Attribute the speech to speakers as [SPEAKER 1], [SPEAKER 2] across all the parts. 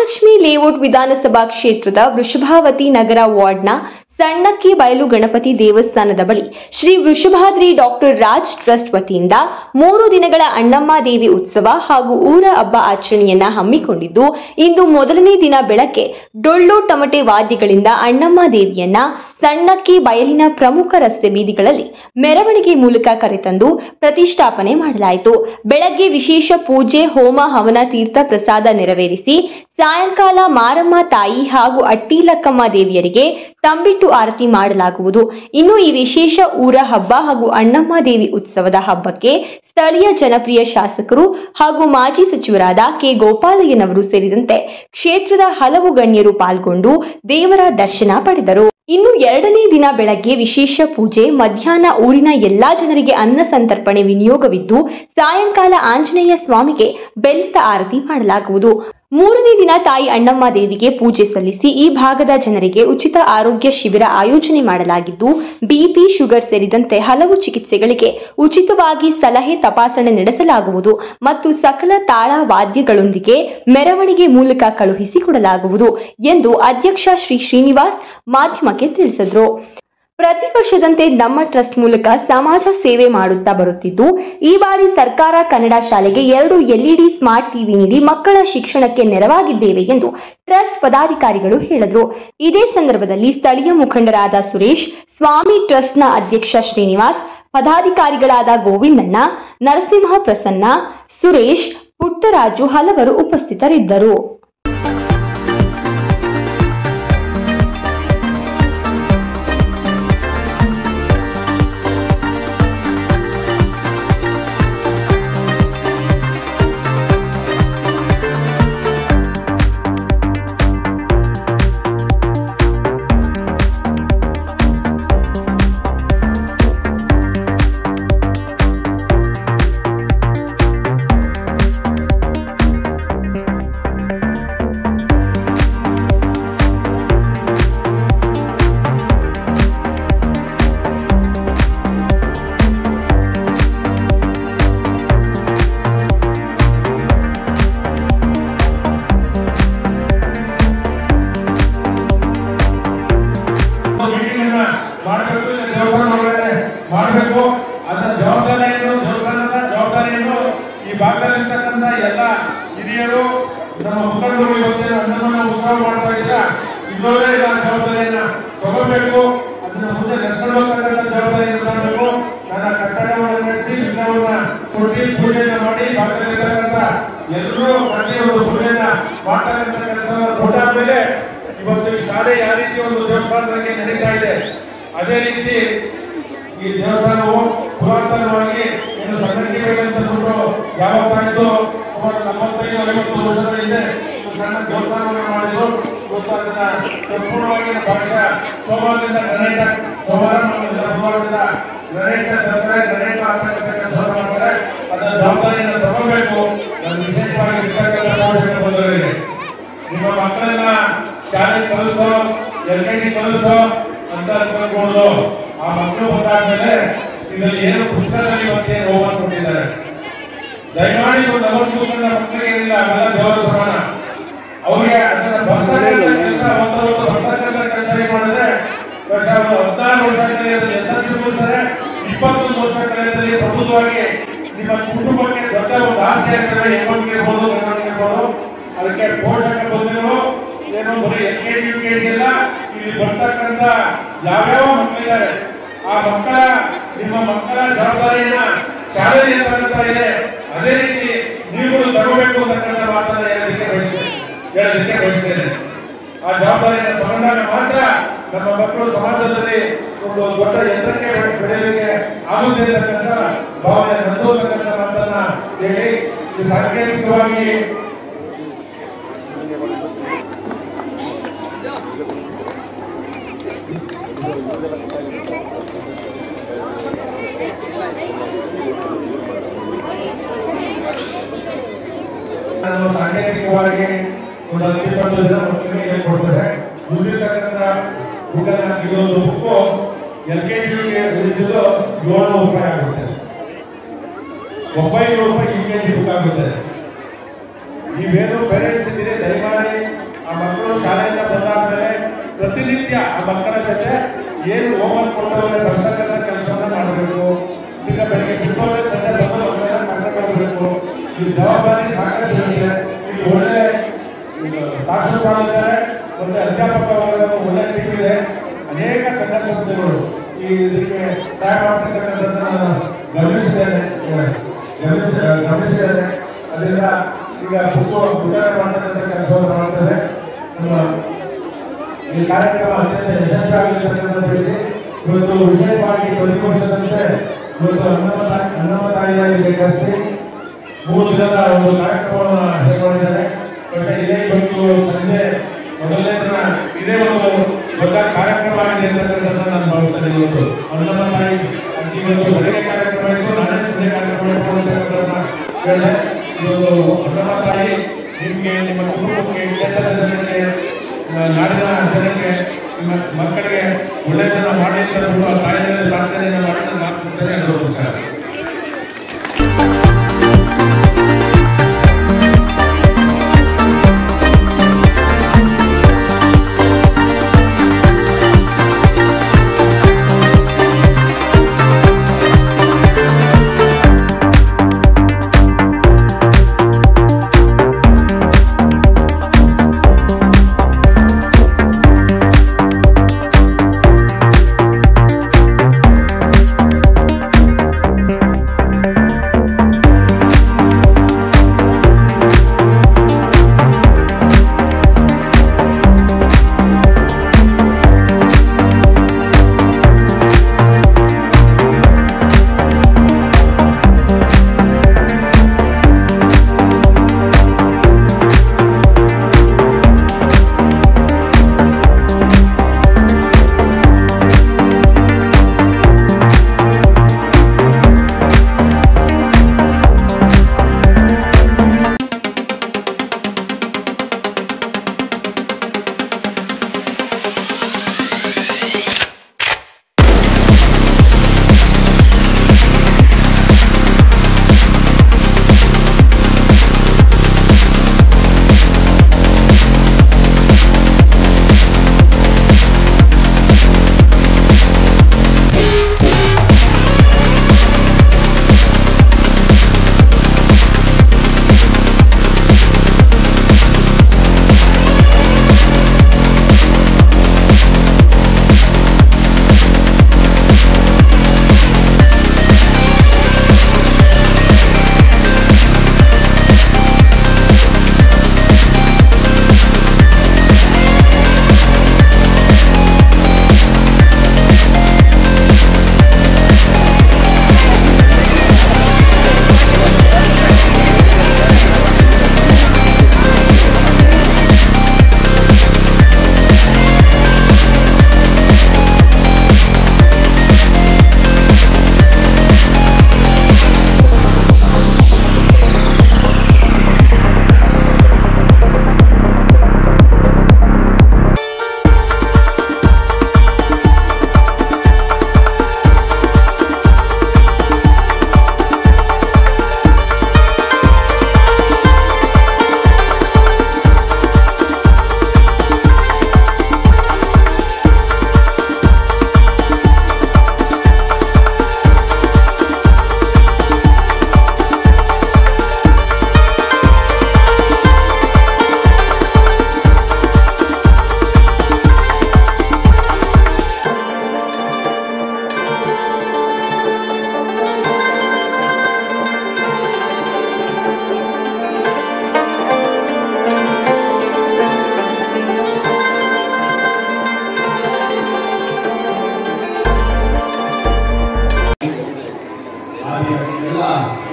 [SPEAKER 1] Mahalakshmi layout ವಿಧಾನಸಭಾ ಕ್ಷೇತ್ರದ ವೃಷಭಾವತಿ ನಗರ ವಾರ್ಡ್ನ ಸಣ್ಣಕ್ಕಿ ಬಯಲು ಗಣಪತಿ ದೇವಸ್ಥಾನದ ಬಳಿ ಶ್ರೀ ವೃಷಭಾದ್ರಿ ಡಾಕ್ಟರ್ ರಾಜ್ ಟ್ರಸ್ಟ್ ವತಿಯಿಂದ 3 ದಿನಗಳ ಅಣ್ಣಮ್ಮ ದೇವಿ ಉತ್ಸವ ಹಾಗೂ ಊರ ಹಬ್ಬ ಆಚರಣೆಯನ್ನ ಹಮ್ಮಿಕೊಂಡಿದ್ದು, ಇಂದು ಮೊದಲನೇ ದಿನ ಬೆಳಗ್ಗೆ ಡೊಳ್ಳು ಟಮಟೆ ವಾದ್ಯಗಳಿಂದ ಅಣ್ಣಮ್ಮ ದೇವಿಯನ್ನ ಸಣ್ಣಕ್ಕಿ ಬಯಲಿನ ಪ್ರಮುಖ ರಸ್ತೆ ಬೀದಿಗಳಲ್ಲಿ ಮೆರವಣಿಗೆ ಮೂಲಕ ಕರೆತಂದು ಪ್ರತಿಷ್ಠಾಪನೆ ಮಾಡಲಾಯಿತು. ಬೆಳಗ್ಗೆ ವಿಶೇಷ ಪೂಜೆ, ಹೋಮ ಹವನ, ತೀರ್ಥ ಪ್ರಸಾದ ನೆರವೇರಿಸಿ ಸಾಯಂಕಾಲ ಮಾರಮ್ಮ ತಾಯಿ ಹಾಗೂ ಅಟ್ಟೀಲಕ್ಕಮ್ಮ ದೇವಿಯರಿಗೆ ತಂಬಿಟ್ಟು ಆರತಿ ಮಾಡಲಾಗುವುದು. ಇನ್ನು ಈ ವಿಶೇಷ ಊರ ಹಬ್ಬ ಹಾಗೂ ಅಣ್ಣಮ್ಮ ದೇವಿ ಉತ್ಸವದ ಹಬ್ಬಕ್ಕೆ ಸ್ಥಳೀಯ ಜನಪ್ರಿಯ ಶಾಸಕರು ಹಾಗೂ ಮಾಜಿ ಸಚಿವರಾದ ಕೆ ಗೋಪಾಲಯ್ಯನವರು ಸೇರಿದಂತೆ ಕ್ಷೇತ್ರದ ಹಲವು ಗಣ್ಯರು ಪಾಲ್ಗೊಂಡು ದೇವರ ದರ್ಶನ ಪಡೆದರು. ಇನ್ನು 2ನೇ ದಿನ ಬೆಳಗ್ಗೆ ವಿಶೇಷ ಪೂಜೆ, ಮಧ್ಯಾಹ್ನ ಊರಿನ ಎಲ್ಲಾ ಜನರಿಗೆ ಅನ್ನ ಸಂತರ್ಪಣೆ ವಿನಿಯೋಗವಿದ್ದು, ಸಾಯಂಕಾಲ ಆಂಜನೇಯ ಸ್ವಾಮಿಗೆ ಬೆಲ್ಲದ ಆರತಿ ಮಾಡಲಾಗುವುದು. 3ನೇ ದಿನ ತಾಯಿ ಅಣ್ಣಮ್ಮ ದೇವಿಗೆ ಪೂಜೆ ಸಲ್ಲಿಸಿ ಈ ಭಾಗದ ಜನರಿಗೆ ಉಚಿತ ಆರೋಗ್ಯ ಶಿಬಿರ ಆಯೋಜನೆ ಮಾಡಲಾಗಿದ್ದು, ಬಿಪಿ, ಶುಗರ್ ಸೇರಿದಂತೆ ಹಲವು ಚಿಕಿತ್ಸೆಗಳಿಗೆ ಉಚಿತವಾಗಿ ಸಲಹೆ, ತಪಾಸಣೆ ನಡೆಸಲಾಗುವುದು ಮತ್ತು ಸಕಲ ತಾಳ ವಾದ್ಯಗಳೊಂದಿಗೆ ಮೆರವಣಿಗೆ ಮೂಲಕ ಕಳುಹಿಸಿಕೊಡಲಾಗುವುದು ಎಂದು ಅಧ್ಯಕ್ಷ ಶ್ರೀ ಶ್ರೀನಿವಾಸ್ ಮಾಧ್ಯಮಕ್ಕೆ ತಿಳಿಸಿದರು. ಪ್ರತಿ ವರ್ಷದಂತೆ ನಮ್ಮ ಟ್ರಸ್ಟ್ ಮೂಲಕ ಸಮಾಜ ಸೇವೆ ಮಾಡುತ್ತಾ ಬರುತ್ತಿದ್ದು, ಈ ಬಾರಿ ಸರ್ಕಾರ ಕನ್ನಡ ಶಾಲೆಗೆ 2 LED ಸ್ಮಾರ್ಟ್ ಟಿವಿ ನೀಡಿ ಮಕ್ಕಳ ಶಿಕ್ಷಣಕ್ಕೆ ನೆರವಾಗಿದ್ದೇವೆ ಎಂದು ಟ್ರಸ್ಟ್ ಪದಾಧಿಕಾರಿಗಳು ಹೇಳಿದರು. ಇದೇ ಸಂದರ್ಭದಲ್ಲಿ ಸ್ಥಳೀಯ ಮುಖಂಡರಾದ ಸುರೇಶ್, ಸ್ವಾಮಿ ಟ್ರಸ್ಟ್ನ ಅಧ್ಯಕ್ಷ ಶ್ರೀನಿವಾಸ್, ಪದಾಧಿಕಾರಿಗಳಾದ ಗೋವಿಂದಣ್ಣ, ನರಸಿಂಹ, ಪ್ರಸನ್ನ, ಸುರೇಶ್, ಪುಟ್ಟರಾಜು ಹಲವರು ಉಪಸ್ಥಿತರಿದ್ದರು.
[SPEAKER 2] ಮಾಡಬೇಕು. ಅದರ ಜವಾಬ್ದಾರಿಯನ್ನು ಈ ಭಾಗದಲ್ಲಿರ್ತಕ್ಕಂಥ ಎಲ್ಲ ಹಿರಿಯರು, ನಮ್ಮ ಮುಖಂಡರು ಇವತ್ತಿನ ಅನ್ನವನ್ನು ಉತ್ಸವ ಮಾಡ್ತಾ ಇದ್ರ ಇದರೇ ಜವಾಬ್ದಾರಿಯನ್ನ ತಗೋಬೇಕು. ಅದನ್ನ ಮುಂದೆ ನಡೆಸಲು ಹೋಗ್ತಕ್ಕಂಥ ಜವಾಬ್ದಾರಿಯನ್ನು ತಗೋಬೇಕು. ನನ್ನ ಕಟ್ಟಡವನ್ನು ನಡೆಸಿ ವಿಗ್ರಹವನ್ನ ಕೊಟ್ಟು ಪೂಜೆಯನ್ನು ಮಾಡಿ ಭಾಗದಲ್ಲಿರ್ತಕ್ಕಂಥ ಎಲ್ಲರೂ ಪ್ರತಿಯೊಂದು ಪೂಜೆಯನ್ನ ಮಾಡ್ತಕ್ಕಂಥ ಕೊಟ್ಟ ಮೇಲೆ ಇವತ್ತು ಈ ಶಾಲೆ ಯಾವ ರೀತಿ ಒಂದು ದೇವಸ್ಥಾನಕ್ಕೆ ನಡೀತಾ ಇದೆ, ಅದೇ ರೀತಿ ಈ ದೇವಸ್ಥಾನವು ಪುರಾತನವಾಗಿ ಏನು ಸಣ್ಣಕ್ಕಿಬೇಕಂತ ಯಾವತ್ತಾಯಿತು ಸುಮಾರು 45-50 ವರ್ಷದ ಇದೆ ಸಣ್ಣ ದೇವಸ್ಥಾನವನ್ನು ಮಾಡಿದ್ರು. ಇವತ್ತು ಅದನ್ನ ಸಂಪೂರ್ಣವಾಗಿ ಭಾಷಾ ಸೋಮವಾರದಿಂದ ಮಾಡ್ತಾರೆ. ಅದರ ಜವಾಬ್ದಾರಿಯನ್ನು ತಗೋಬೇಕು. ನಾನು ವಿಶೇಷವಾಗಿ ಇರ್ತಕ್ಕಂಥ ಅವಶ್ಯಕತೆ ಬಂದವರಿಗೆ ನಿಮ್ಮ ಮಕ್ಕಳನ್ನ ಶಾಲೆಗೆ ಕಲಿಸೋ, LKG ಕಲಿಸೋ ಅಂತ ಅನ್ಕೊಂಡು ಆ ಮಕ್ಕಳು ಬಂದಾದ್ಮೇಲೆ ಇದರಲ್ಲಿ ಏನು ಪುಸ್ತಕದಲ್ಲಿ ಇವತ್ತೇನು ಹೋಮನ್ ಕೊಟ್ಟಿದ್ದಾರೆ, ದಯಮಾಡಿ ಒಂದು 40 ಮಕ್ಕಳಿಗೆ ಏನಿಲ್ಲ, ಅವೆಲ್ಲ ದೇವರ ಸಮಾನ. ಅವ್ರಿಗೆ ಅದನ್ನ ಬರ್ತಕ್ಕಂಥ ಕೆಲಸ ಬರ್ತಕ್ಕಂಥ ಕೆಲಸ ಮಾಡಿದ್ರೆ 16 ವರ್ಷ ಕಳೆಯೋದ್ರಲ್ಲಿ SSLC ಮುಗಿಸ್ತಾರೆ, 21 ವರ್ಷ ಕಳೆಯೋದ್ರಲ್ಲಿ ಪ್ರಬುದ್ಧವಾಗಿ ನಿಮ್ಮ ಕುಟುಂಬಕ್ಕೆ ದೊಡ್ಡ ಒಂದು ಆಸೆ ಇರ್ತದೆ. ಹೆಣ್ಮಕ್ಳಿರ್ಬೋದು, ಗಂಡ್ಮಕ್ಳಿರ್ಬೋದು. ಅದಕ್ಕೆ ಪೋಷಕ ಬಂದಿರೋ ಏನೋ ಬರೀ LKG UKG ಎಲ್ಲ ಇಲ್ಲಿ ಬರ್ತಕ್ಕಂಥ ಯಾವ್ಯಾವ ಮಕ್ಕಳಿದ್ದಾರೆ ಆ ನಿಮ್ಮ ಮಕ್ಕಳ ಜವಾಬ್ದಾರಿಯನ್ನ ಶಾಲೆಯಲ್ಲಿ ತಗೊಳ್ತಾ ಇದೆ. ಅದೇ ರೀತಿ ನೀವು ತಗೋಬೇಕು ಅಂತಕ್ಕಂಥ ಮಾತನ್ನ ಹೇಳಲಿಕ್ಕೆ ಬಯಸ್ತೇನೆ. ಆ ಜವಾಬ್ದಾರಿಯನ್ನು ತಗೊಂಡಾಗ ಮಾತ್ರ ನಮ್ಮ ಮಕ್ಕಳು ಸಮಾಜದಲ್ಲಿ ಒಂದು ದೊಡ್ಡ ಯಂತ್ರಕ್ಕೆ ಬೆಳೆಯಲಿಕ್ಕೆ ಆಗುತ್ತೆ ಅಂತಕ್ಕಂಥ ಭಾವನೆ ನಂದು ಅಂತಕ್ಕಂಥ ಮಾತನ್ನ ಹೇಳಿ ಈ ಸಾಂಕೇತಿಕವಾಗಿ ಸಾಂಕೇತಿಕವಾಗಿ ಒಂದು 10-20 ಜನ ಮಕ್ಕಳಿಗೆ ಹೇಳ್ಕೊಡ್ತಾರೆ. ಮುಂದಿರ್ತಕ್ಕಂಥ ಇದೊಂದು ಬುಕ್ಕು LKGಗೆ ಉಳಿದಿದ್ದು 700 ರೂಪಾಯಿ ಆಗುತ್ತೆ. 900 ರೂಪಾಯಿ UKG ಬುಕ್ ಆಗುತ್ತೆ. ನೀವೇನು ಪೇರೆಂಟ್ಸ್ ಇದ್ದೀರಿ, ದಯಮಾಡಿ ಆ ಮಕ್ಕಳು ಶಾಲೆಯಿಂದ ಬಂದಾದ್ಮೇಲೆ ಪ್ರತಿನಿತ್ಯ ಆ ಮಕ್ಕಳ ಜೊತೆ ಏನು ಹೋಮ್ವರ್ಕ್ ಕೊಟ್ಟವರೆ ಬರ್ತಕ್ಕಂಥ ಕೆಲಸವನ್ನ ಮಾಡಬೇಕು. ಈಗ ಬೆಳಗ್ಗೆ ಬಿಟ್ಟೋದ್ರೆ ಸಂಜೆ ಬಂದು ಮಕ್ಕಳನ್ನ ಕರ್ಕೊಂಡು ಈ ಜವಾಬ್ದಾರಿ ಸಾಕಷ್ಟು ಇದೆ. ಈಗ ಒಳ್ಳೆ ಪ್ರಾಂಶುಪಾಲರಿದ್ದಾರೆ, ಒಳ್ಳೆ ಅಧ್ಯಾಪಕ ಒಳ್ಳೆ ಟೀಮ್ ಇದೆ. ಅನೇಕ ಸಂಘ ಸಂಸ್ಥೆಗಳು ಈ ಇದಕ್ಕೆ ಸಹಾಯ ಮಾಡ್ತಕ್ಕಂಥದ್ದನ್ನು ನಾನು ಗಮನಿಸಿದ್ದೇನೆ. ಅದರಿಂದ ಈಗ ಪುಸ್ತಕ ವಿತರಣೆ ಮಾಡ್ತಕ್ಕಂಥ ಕೆಲಸವನ್ನು ಮಾಡ್ತಾರೆ. ನಮ್ಮ ಈ ಕಾರ್ಯಕ್ರಮ ಅತ್ಯಂತ ಯಶಸ್ವಿಯಾಗಿರ್ತಕ್ಕಂಥದ್ದು. ಇವತ್ತು ವಿಶೇಷವಾಗಿ ಪ್ರತಿ ವರ್ಷದಂತೆ ಇವತ್ತು ಅನ್ನಮ ತಾಯಿಯಾಗಿ ಕರೆಸಿ 3 ದಿನದ ಒಂದು ಕಾರ್ಯಕ್ರಮವನ್ನು ಹೇಳಿಕೊಂಡಿದ್ದಾರೆ. ಇದೇ ಇವತ್ತು ಸಂಜೆ ಮೊದಲನೇ ದಿನ ಇದೇ ಒಂದು ದೊಡ್ಡ ಕಾರ್ಯಕ್ರಮ ಆಗಿದೆ ಅಂತಕ್ಕಂಥದ್ದನ್ನು ನಾನು ಭಾವಿಸ್ತೇನೆ. ಇವತ್ತು ಅನ್ನಮ ತಾಯಿ ಇವತ್ತು ಬೆಳಗ್ಗೆ ಕಾರ್ಯಕ್ರಮ ಇತ್ತು, ನಾಳೆ ಸಂಜೆ ಕಾರ್ಯಕ್ರಮ ಇಟ್ಕೊಳ್ಳತಕ್ಕಂಥದ್ದನ್ನ ಹೇಳಿದೆ. ಇವತ್ತು ಅನ್ನಮ ತಾಯಿ ನಿಮಗೆ, ನಿಮ್ಮ ಕುಟುಂಬಕ್ಕೆ, ಕ್ಷೇತ್ರದ ಜನಕ್ಕೆ, ನಾಡಿನ ಜನಕ್ಕೆ, ನಿಮ್ಮ ಮಕ್ಕಳಿಗೆ ಒಳ್ಳೆಯದನ್ನು ಮಾಡಿ ಅಂತ ತಾಯಿಯಲ್ಲಿ ಪ್ರಾರ್ಥನೆಯನ್ನು ಮಾಡಿ ಮಾಡ್ತಿದ್ದಾರೆ. ಎಲ್ಲರೂ ನಮಸ್ಕಾರ.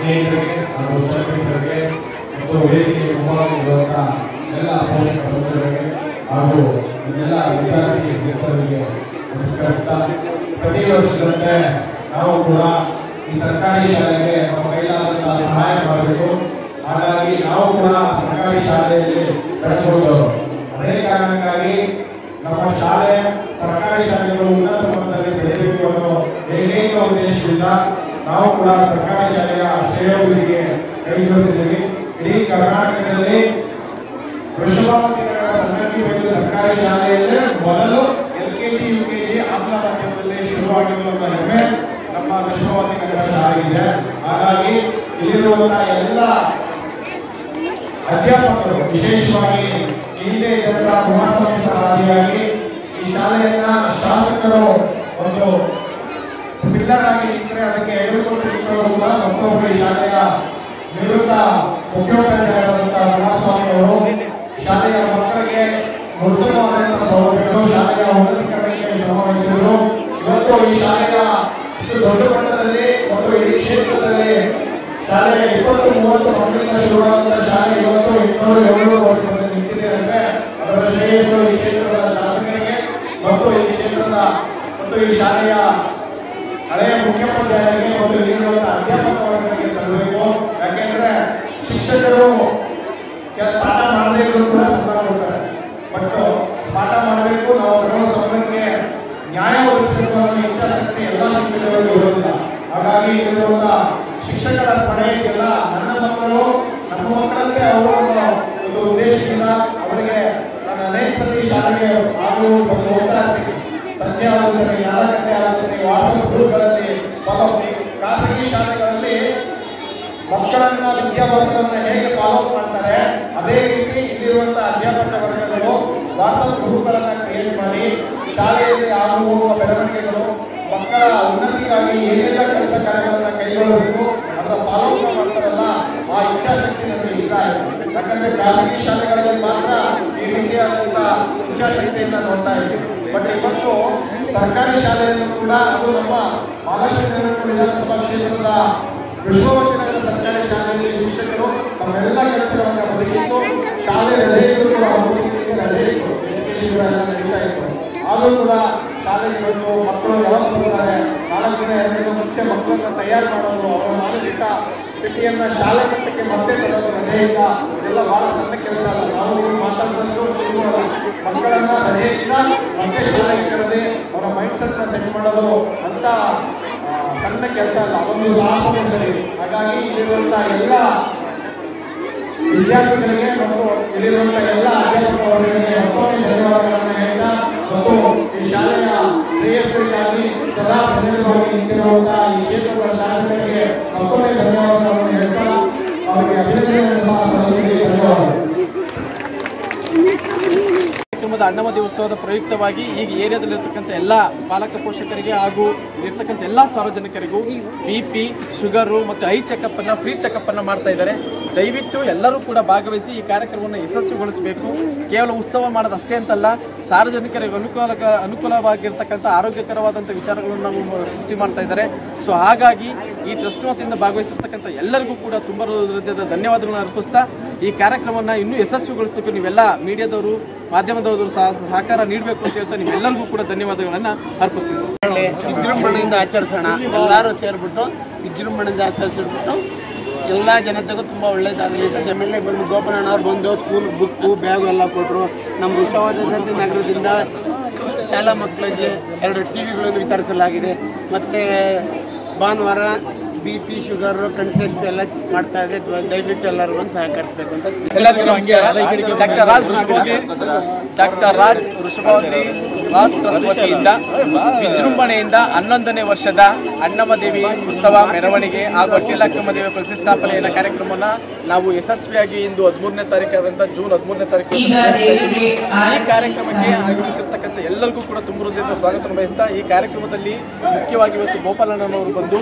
[SPEAKER 2] ಸ್ನೇಹಿತರಿಗೆ ಹಾಗೂ ಶಿಕ್ಷಕರಿಗೆ ಮತ್ತು ವೇದಿಕೆಗೆ ಮುಂಭಾಗದಲ್ಲಿರುವಂಥ ಎಲ್ಲ ಪೋಷಕ ಸದಸ್ಯರಿಗೆ ಹಾಗೂ ಎಲ್ಲ ವಿದ್ಯಾರ್ಥಿ ಮಿತ್ರರಿಗೆ ನಮಸ್ಕರಿಸ್ತಾ, ಪ್ರತಿ ವರ್ಷದಂತೆ ನಾವು ಕೂಡ ಈ ಸರ್ಕಾರಿ ಶಾಲೆಗೆ ನಮ್ಮ ಕೈಲಾದಂತಹ ಸಹಾಯ ಮಾಡಬೇಕು. ಹಾಗಾಗಿ ನಾವು ಕೂಡ ಸರ್ಕಾರಿ ಶಾಲೆಯಲ್ಲಿ ಬೆಳೆದುಕೊಂಡು ಅದೇ ಕಾರಣಕ್ಕಾಗಿ ನಮ್ಮ ಶಾಲೆ ಸರ್ಕಾರಿ ಶಾಲೆಗಳು ಉನ್ನತ ಮಟ್ಟದಲ್ಲಿ ಬೆಳೆಯಬೇಕು ಅನ್ನೋ ಏಕೈಕ ಉದ್ದೇಶದಿಂದ ನಾವು ಕೂಡ ಸರ್ಕಾರಿ ಶಾಲೆಯ ಶ್ರೇಯೋಭಿವೃದ್ಧಿಗೆ ಕೈ ಜೋಡಿಸಿದ್ದೀವಿ.
[SPEAKER 3] ಇಡೀ ಕರ್ನಾಟಕದಲ್ಲಿ ವೃಷಭಾವತಿ ಸನ್ನತಿ ಬೈಲು ಸರ್ಕಾರಿ ಶಾಲೆಯಲ್ಲೇ ಮೊದಲು LKG UKG ಆಂಗ್ಲ ಮಾಧ್ಯಮದಲ್ಲಿ ಶುರುವಾಗಿರುವಂತಹ ಹೆಮ್ಮೆ ನಮ್ಮ ವೃಷಭಾವತಿ ನಗರ ಶಾಲೆಗಿದೆ. ಹಾಗಾಗಿ ಇಲ್ಲಿರುವಂತಹ ಎಲ್ಲ ಅಧ್ಯಾಪಕರು, ವಿಶೇಷವಾಗಿ ಹಿಂದೆ ಇದ್ದಂತಹ ಕುಮಾರಸ್ವಾಮಿ ಸರ್ ಆದಿಯಾಗಿ ಈ ಶಾಲೆಯನ್ನ ಶಾಸಕರು ಒಂದು ಪಿಲ್ಲರ್ ಆಗಿ ನಿಂತರೆ ಅದಕ್ಕೆ ಎಳೆದುಕೊಂಡು ನಿಂತವರು ಕೂಡ ಮತ್ತೊಬ್ಬರು ಈ ಶಾಲೆಯ ನಿವೃತ್ತ ಮುಖ್ಯೋಪಾಧ್ಯಾಯರಾದಂತಹ ಕುಮಾರಸ್ವಾಮಿ ಅವರು ಶಾಲೆಯ ಮಕ್ಕಳಿಗೆ ಉತ್ತಮವಾದಂತಹ ಸೌಲಭ್ಯಗಳು, ಶಾಲೆಯ ಉನ್ನತೀಕರಣಕ್ಕೆ ಶ್ರಮ ವಹಿಸಿದರು. ಇವತ್ತು ಈ ಶಾಲೆಯ ಇಷ್ಟು ದೊಡ್ಡ ಮಟ್ಟದಲ್ಲಿ ಮತ್ತು ಇಡೀ ಕ್ಷೇತ್ರದಲ್ಲಿ ಶಾಲೆಯ 20-30 ಮಕ್ಕಳಿಂದ ಶುರುವಾದಂತಹ ಶಾಲೆ ಇವತ್ತು 200-700 ವರ್ಷದಲ್ಲಿ ನಿಂತಿದೆ ಅಂದ್ರೆ ಅದರ ಶ್ರೇಯಸ್ಸು ಈ ಕ್ಷೇತ್ರದ ಶಾಸಕರಿಗೆ ಮತ್ತು ಈ ಕ್ಷೇತ್ರದ ಮತ್ತು ಈ ಶಾಲೆಯ ಹಳೆಯ ಮುಖ್ಯೋಪಾಧ್ಯಾಯರಿಗೆ ಮತ್ತು ಇಲ್ಲಿರುವಂತಹ ಅಧ್ಯಾಪಕ ವರ್ಗಕ್ಕೆ ಸಲ್ಲಬೇಕು. ಯಾಕೆಂದ್ರೆ ಶಿಕ್ಷಕರು ಪಾಠ ಮಾಡದೇ ಇದ್ರು ಕೂಡ ಸಂಬಳ ಕೊಡ್ತಾರೆ, ಬಟ್ ಪಾಠ ಮಾಡಬೇಕು, ನಾವು ಬರುವ ಸಂಬಳಕ್ಕೆ ನ್ಯಾಯ ಒದಗಿಸಬೇಕು ಅನ್ನೋ ಇಚ್ಛಾಶಕ್ತಿ ಎಲ್ಲ ಶಿಕ್ಷಕರಿಗೂ ಇರೋದಿಲ್ಲ. ಹಾಗಾಗಿ ಇಲ್ಲಿರುವಂತಹ ಶಿಕ್ಷಕರ ಪಡೆಯಲ್ಲ ನನ್ನ ಮಕ್ಕಳು ನಮ್ಮ ಮಕ್ಕಳಂತೆ ಅವರು ಒಂದು ಉದ್ದೇಶದಿಂದ ಅವರಿಗೆ ನಾನು ಅನೇಕ ಸತಿ ಶಾಲೆಗೆ ಹಾಗೂ ಹೋಗ್ತಾ ಇರ್ತೀನಿ. ಸಂಜೆ ಆಗುತ್ತದೆ, 4 ಗಂಟೆ ಆಗುತ್ತದೆ, ವಾಟ್ಸಪ್ ಗ್ರೂಪ್ಗಳಲ್ಲಿ ಖಾಸಗಿ ಶಾಲೆಗಳಲ್ಲಿ ಮಕ್ಕಳನ್ನ ವಿದ್ಯಾಭ್ಯಾಸವನ್ನ ಹೇಗೆ ಫಾಲೋ ಅಪ್ ಮಾಡ್ತಾರೆ ಅದೇ ರೀತಿ ಇಲ್ಲಿರುವಂತಹ ಅಧ್ಯಾಪಕ ವರ್ಗಗಳು ವಾಟ್ಸಪ್ ಗ್ರೂಪ್ಗಳನ್ನ ಕ್ರಿಯೇಟ್ ಮಾಡಿ ಶಾಲೆಯಲ್ಲಿ ಆಗು ಹೋಗುವ ಬೆಳವಣಿಗೆಗಳು, ಮಕ್ಕಳ ಉನ್ನತಿಗಾಗಿ ಏನೆಲ್ಲ ಕೆಲಸ ಕಾರ್ಯಗಳನ್ನ ಕೈಗೊಳ್ಳಬೇಕು ಅದರ ಫಾಲೋ ಅಪ್ ಮಾಡ್ತಾರಲ್ಲ, ಆ ಇಚ್ಛಾಶಕ್ತಿ ನನಗೆ ಇಷ್ಟ ಆಯಿತು. ಯಾಕಂದ್ರೆ ಖಾಸಗಿ ಶಾಲೆಗಳಲ್ಲಿ ಮಾತ್ರ ಈ ರೀತಿಯಾದಂತಹ ಇಚ್ಛಾಶಕ್ತಿಯಿಂದ ನೋಡ್ತಾ ಇದ್ದೀವಿ. ಬಟ್ ಇವತ್ತು ಸರ್ಕಾರಿ ಶಾಲೆಯಲ್ಲೂ ಕೂಡ ಅದು ನಮ್ಮ ಮಹಾರಾಷ್ಟ್ರ ವಿಧಾನಸಭಾ ಕ್ಷೇತ್ರದ ವೃಷಭಾವತಿ ನಗರ ಸರ್ಕಾರಿ ಶಾಲೆಯಲ್ಲಿ ಶಿಕ್ಷಕರು ತಮ್ಮೆಲ್ಲ ಕೆಲಸಗಳನ್ನು ಬದುಕಿತ್ತು. ಶಾಲೆ ರಜೆ ಇದ್ದು ರಜೆ ಇತ್ತು, ಎಲ್ಲ ನಡೀತಾ ಇತ್ತು. ಆದರೂ ಕೂಡ ಶಾಲೆಗೆ ಬಂದು ಮಕ್ಕಳು ಯಾವಾಗ ಬರ್ತಾರೆ 4 ದಿನ 2 ದಿನ ಮುಂಚೆ ಮಕ್ಕಳನ್ನ ತಯಾರು ಮಾಡೋದು, ಅವರ ಮಾನಸಿಕ ಸ್ಥಿತಿಯನ್ನ ಶಾಲೆ ಮಟ್ಟಕ್ಕೆ ಮತ್ತೆ ತರೋದು ರಜೆಯಿಂದ ಇದೆಲ್ಲ ಬಹಳ ಸಣ್ಣ ಕೆಲಸ ಅಲ್ಲ. ನಾವು ಮಾತಾಡಿದಷ್ಟು ಮಕ್ಕಳನ್ನ ರಜೆಯಿಂದ ಮತ್ತೆ ಶಾಲೆಗೆ ಕರೆದು ಅವರ ಮೈಂಡ್ ಸೆಟ್ನ ಸೆಟ್ ಮಾಡೋದು ಅಂತ ಸಣ್ಣ ಕೆಲಸ ಅಲ್ಲ, ಒಂದು ಸಾಹಸ. ಹಾಗಾಗಿ ಇಲ್ಲಿರುವಂತಹ ಎಲ್ಲ ವಿದ್ಯಾರ್ಥಿಗಳಿಗೆ ಮತ್ತು ಇಲ್ಲಿರುವಂತಹ ಎಲ್ಲ ಅಧ್ಯಾಪಕ ವರ್ಗಗಳಿಗೆ ಮತ್ತೊಮ್ಮೆ ಧನ್ಯವಾದಗಳನ್ನು ಹೇಳ್ತಾ ಮತ್ತು ಈ ಶಾಲೆಯ ಶ್ರೇಯಸ್ಸಿಗಾಗಿ ಸದಾ ಬೆನ್ನೆಲುಬಾಗಿ ನಿಂತಿರುವಂತಹ ಈ ಕ್ಷೇತ್ರದ ಶಾಸಕರಿಗೆ ಮತ್ತೊಮ್ಮೆ ಧನ್ಯವಾದಗಳನ್ನು ಹೇಳ್ತಾ ಅವರಿಗೆ ಅಭಿನಂದನೆಯನ್ನು ಸಲ್ಲಿಸಲಿಕ್ಕೆ ಧನ್ಯವಾದಗಳು.
[SPEAKER 4] ಕಾರ್ಯಕ್ರಮದ ಅಣ್ಣಮದಿ ಉತ್ಸವದ ಪ್ರಯುಕ್ತವಾಗಿ ಈಗ ಏರಿಯಾದಲ್ಲಿರ್ತಕ್ಕಂಥ ಎಲ್ಲ ಪಾಲಕ ಪೋಷಕರಿಗೆ ಹಾಗೂ ಇರ್ತಕ್ಕಂಥ ಎಲ್ಲ ಸಾರ್ವಜನಿಕರಿಗೂ BP, ಶುಗರು ಮತ್ತು ಐ ಚೆಕಪ್ಪನ್ನು ಫ್ರೀ ಚೆಕಪ್ಪನ್ನು ಮಾಡ್ತಾ ಇದ್ದಾರೆ. ದಯವಿಟ್ಟು ಎಲ್ಲರೂ ಕೂಡ ಭಾಗವಹಿಸಿ ಈ ಕಾರ್ಯಕ್ರಮವನ್ನು ಯಶಸ್ವಿಗೊಳಿಸಬೇಕು. ಕೇವಲ ಉತ್ಸವ ಮಾಡೋದಷ್ಟೇ ಅಂತಲ್ಲ, ಸಾರ್ವಜನಿಕರಿಗೆ ಅನುಕೂಲವಾಗಿರ್ತಕ್ಕಂಥ ಆರೋಗ್ಯಕರವಾದಂಥ ವಿಚಾರಗಳನ್ನು ನಾವು ಸೃಷ್ಟಿ ಮಾಡ್ತಾ ಇದ್ದಾರೆ. ಸೊ ಹಾಗಾಗಿ ಈ ಟ್ರಸ್ಟ್ ವತಿಯಿಂದ ಭಾಗವಹಿಸಿರ್ತಕ್ಕಂಥ ಎಲ್ಲರಿಗೂ ಕೂಡ ತುಂಬ ಹೃದಯದ ಧನ್ಯವಾದಗಳನ್ನು ಅರ್ಪಿಸ್ತಾ ಈ ಕಾರ್ಯಕ್ರಮವನ್ನು ಇನ್ನೂ ಯಶಸ್ವಿಗೊಳಿಸಬೇಕು ನೀವೆಲ್ಲ ಮೀಡಿಯಾದವರು, ಮಾಧ್ಯಮದವರು ಸಹಕಾರ ನೀಡಬೇಕು ಅಂತ ಹೇಳ್ತಾ ನಿಮ್ಮೆಲ್ಲರಿಗೂ ಕೂಡ ಧನ್ಯವಾದಗಳನ್ನು ಅರ್ಪಿಸ್ತೀವಿ.
[SPEAKER 5] ವಿಜೃಂಭಣೆಯಿಂದ ಆಚರಿಸೋಣ, ಎಲ್ಲರೂ ಸೇರಿಬಿಟ್ಟು ವಿಜೃಂಭಣೆಯಿಂದ ಆಚರಿಸ್ಬಿಟ್ಟು ಎಲ್ಲ ಜನತೆಗೂ ತುಂಬ ಒಳ್ಳೆಯದಾಗಲಿ ಅಂತ MLA ಬಂದು ಗೋಪಾಲಣ್ಣವ್ರು ಬಂದು ಸ್ಕೂಲ್ ಬುಕ್ಕು ಬ್ಯಾಗು ಎಲ್ಲ ಕೊಟ್ಟರು. ನಮ್ಮ ವೃಷಭಾವತಿ ನಗರದಿಂದ ಶಾಲಾ ಮಕ್ಕಳಿಗೆ 2 TV ವಿತರಿಸಲಾಗಿದೆ. ಮತ್ತು ಭಾನುವಾರ BP, ಶುಗರು ಕಂಟೆಸ್ಟ್ ಎಲ್ಲ ಮಾಡ್ತಾ ಇದೆ. ದಯವಿಟ್ಟು ಎಲ್ಲರೂ ಬಂದು ಸಹಕರಿಸಬೇಕು ಅಂತ
[SPEAKER 4] ಎಲ್ಲರಿಗೂ ನಮಸ್ಕಾರ. ಡಾಕ್ಟರ್ ರಾಜ್ ವೃಷಭಾವತಿ ರಾಜ್ ಟ್ರಸ್ಟ್ ವತಿಯಿಂದ ವಿಜೃಂಭಣೆಯಿಂದ 11ನೇ ವರ್ಷದ ಅಣ್ಣಮದೇವಿ ಉತ್ಸವ ಮೆರವಣಿಗೆ ಹಾಗೂ ಅಟ್ಟಿಲಕ್ಕಮ್ಮ ದೇವಿ ಪ್ರತಿಷ್ಠಾಪನೆಯ ಕಾರ್ಯಕ್ರಮವನ್ನು ನಾವು ಯಶಸ್ವಿಯಾಗಿ ಇಂದು 13ನೇ ತಾರೀಕಾದಂಥ ಜೂನ್ 13ನೇ ತಾರೀಕು ಈ ಕಾರ್ಯಕ್ರಮಕ್ಕೆ ಆಗಮಿಸಿರ್ತಕ್ಕಂಥ ಎಲ್ಲರಿಗೂ ಕೂಡ ತುಂಬ ಹೃದಯದ ಸ್ವಾಗತ ಬಯಸ್ತಾ ಈ ಕಾರ್ಯಕ್ರಮದಲ್ಲಿ ಮುಖ್ಯವಾಗಿ ಇವತ್ತು ಗೋಪಾಲಣ್ಣನವರು ಬಂದು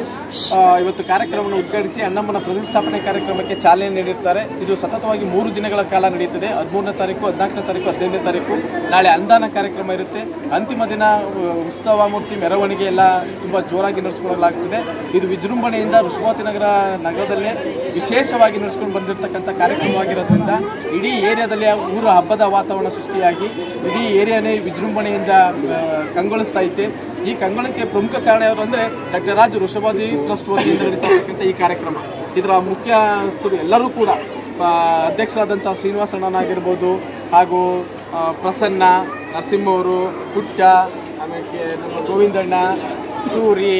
[SPEAKER 4] ಇವತ್ತು ಕಾರ್ಯಕ್ರಮವನ್ನು ಉದ್ಘಾಟಿಸಿ ಅಣ್ಣಮ್ಮನ ಪ್ರತಿಷ್ಠಾಪನೆ ಕಾರ್ಯಕ್ರಮಕ್ಕೆ ಚಾಲನೆ ನೀಡಿರ್ತಾರೆ. ಇದು ಸತತವಾಗಿ 3 ದಿನಗಳ ಕಾಲ ನಡೆಯುತ್ತದೆ. 13ನೇ ತಾರೀಕು, 14ನೇ ತಾರೀಕು, 15ನೇ ತಾರೀಕು ನಾಳೆ ಅನುದಾನ ಕಾರ್ಯಕ್ರಮ ಇರುತ್ತೆ. ಅಂತಿಮ ದಿನ ಉತ್ಸವ ಮೂರ್ತಿ ಮೆರವಣಿಗೆ ಎಲ್ಲ ತುಂಬ ಜೋರಾಗಿ ನಡೆಸಿಕೊಳ್ಳಲಾಗ್ತದೆ. ಇದು ವಿಜೃಂಭಣೆಯಿಂದ ವೃಷಭಾವತಿ ನಗರದಲ್ಲೇ ವಿಶೇಷವಾಗಿ ನಡೆಸ್ಕೊಂಡು ಬಂದಿರತಕ್ಕಂಥ ಕಾರ್ಯಕ್ರಮವಾಗಿರೋದ್ರಿಂದ ಇಡೀ ಏರಿಯಾದಲ್ಲಿ ಊರ ಹಬ್ಬದ ವಾತಾವರಣ ಸೃಷ್ಟಿಯಾಗಿ ಇಡೀ ಏರಿಯಾನೇ ವಿಜೃಂಭಣೆಯಿಂದ ಕಂಗೊಳಿಸ್ತಾ ಐತೆ. ಈ ಕಂಗೊಳಕ್ಕೆ ಪ್ರಮುಖ ಕಾರಣ ಯಾರು ಅಂದರೆ ಡಾಕ್ಟರ್ ರಾಜ್ ವೃಷಭಾವತಿ ಟ್ರಸ್ಟ್ ವತಿಯಿಂದ ನಡೀತಕ್ಕಂಥ ಈ ಕಾರ್ಯಕ್ರಮ. ಇದರ ಮುಖ್ಯಸ್ಥರು ಎಲ್ಲರೂ ಕೂಡ ಅಧ್ಯಕ್ಷರಾದಂಥ ಶ್ರೀನಿವಾಸ ಅಣ್ಣನಾಗಿರ್ಬೋದು, ಹಾಗೂ ಪ್ರಸನ್ನ, ನರಸಿಂಹ ಅವರು, ಪುಟ್ಟ, ಆಮೇಲೆ ನಮ್ಮ ಗೋವಿಂದಣ್ಣ, ಸೂರಿ,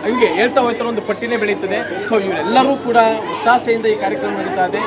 [SPEAKER 4] ಹಂಗೆ ಹೇಳ್ತಾ ಹೋಗ್ತಾರೆ ಒಂದು ಪಟ್ಟಿನೇ ಬೆಳೀತದೆ. ಸೊ ಇವರೆಲ್ಲರೂ ಕೂಡ ಒತ್ತಾಸೆಯಿಂದ ಈ ಕಾರ್ಯಕ್ರಮ ನಡೀತಾ ಇದೆ.